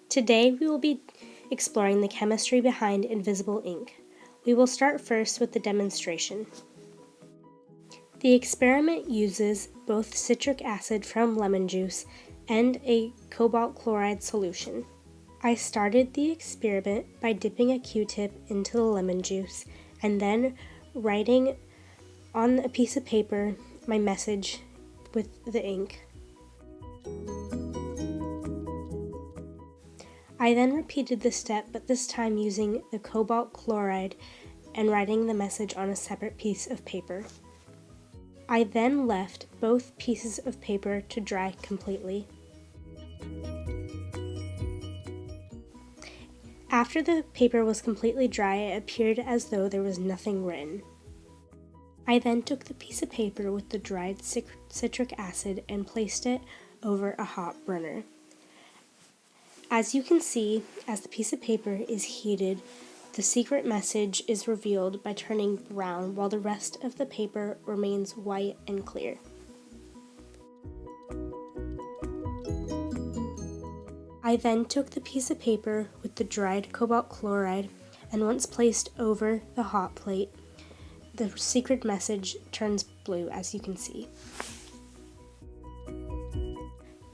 Today we will be exploring the chemistry behind invisible ink. We will start first with the demonstration. The experiment uses both citric acid from lemon juice and a cobalt chloride solution. I started the experiment by dipping a Q-tip into the lemon juice and then writing on a piece of paper my message with the ink. I then repeated the step, but this time using the cobalt chloride and writing the message on a separate piece of paper. I then left both pieces of paper to dry completely. After the paper was completely dry, it appeared as though there was nothing written. I then took the piece of paper with the dried citric acid and placed it over a hot burner. As you can see, as the piece of paper is heated, the secret message is revealed by turning brown while the rest of the paper remains white and clear. I then took the piece of paper with the dried cobalt chloride and once placed over the hot plate, the secret message turns blue, as you can see.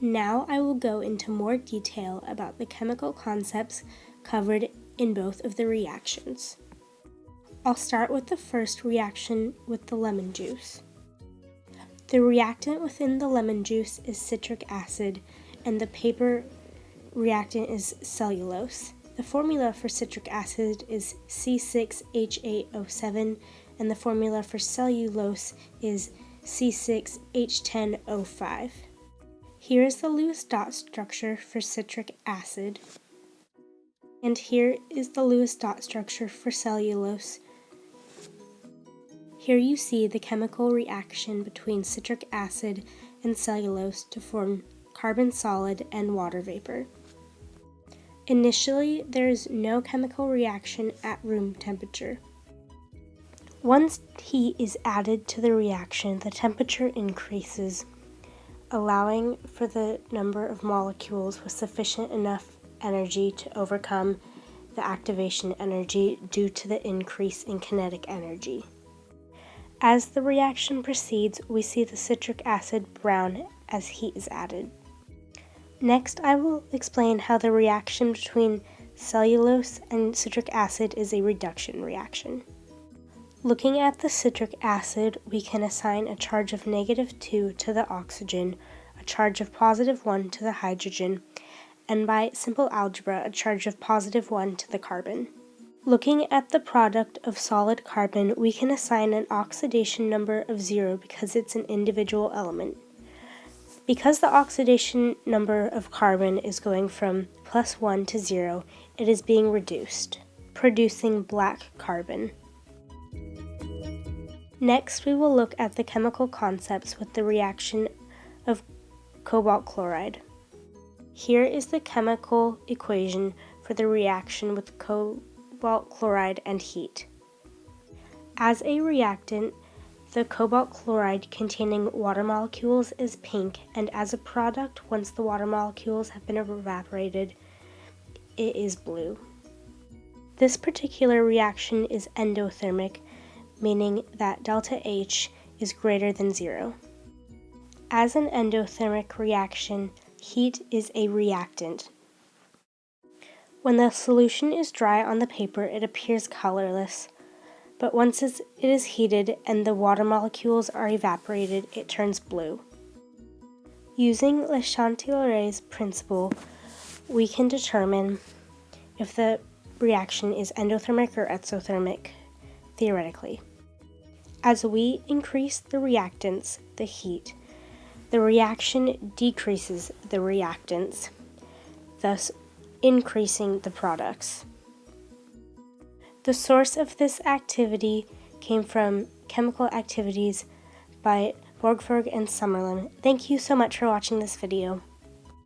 Now I will go into more detail about the chemical concepts covered in both of the reactions. I'll start with the first reaction with the lemon juice. The reactant within the lemon juice is citric acid and the paper reactant is cellulose. The formula for citric acid is C6H8O7 and the formula for cellulose is C6H10O5. Here is the Lewis dot structure for citric acid, and here is the Lewis dot structure for cellulose. Here you see the chemical reaction between citric acid and cellulose to form carbon solid and water vapor. Initially, there is no chemical reaction at room temperature. Once heat is added to the reaction, the temperature increases, allowing for the number of molecules with sufficient enough energy to overcome the activation energy due to the increase in kinetic energy. As the reaction proceeds, we see the citric acid brown as heat is added. Next, I will explain how the reaction between cellulose and citric acid is a reduction reaction. Looking at the citric acid, we can assign a charge of -2 to the oxygen, a charge of +1 to the hydrogen, and by simple algebra, a charge of +1 to the carbon. Looking at the product of solid carbon, we can assign an oxidation number of 0 because it's an individual element. Because the oxidation number of carbon is going from +1 to 0, it is being reduced, producing black carbon. Next, we will look at the chemical concepts with the reaction of cobalt chloride. Here is the chemical equation for the reaction with cobalt chloride and heat. As a reactant, the cobalt chloride containing water molecules is pink, and as a product, once the water molecules have been evaporated, it is blue. This particular reaction is endothermic, meaning that delta H is greater than 0. As an endothermic reaction, heat is a reactant. When the solution is dry on the paper, it appears colorless, but once it is heated and the water molecules are evaporated, it turns blue. Using Le Chatelier's principle, we can determine if the reaction is endothermic or exothermic, theoretically. As we increase the reactants, the heat, the reaction decreases the reactants, thus increasing the products. The source of this activity came from chemical activities by Borgford and Summerlin. Thank you so much for watching this video.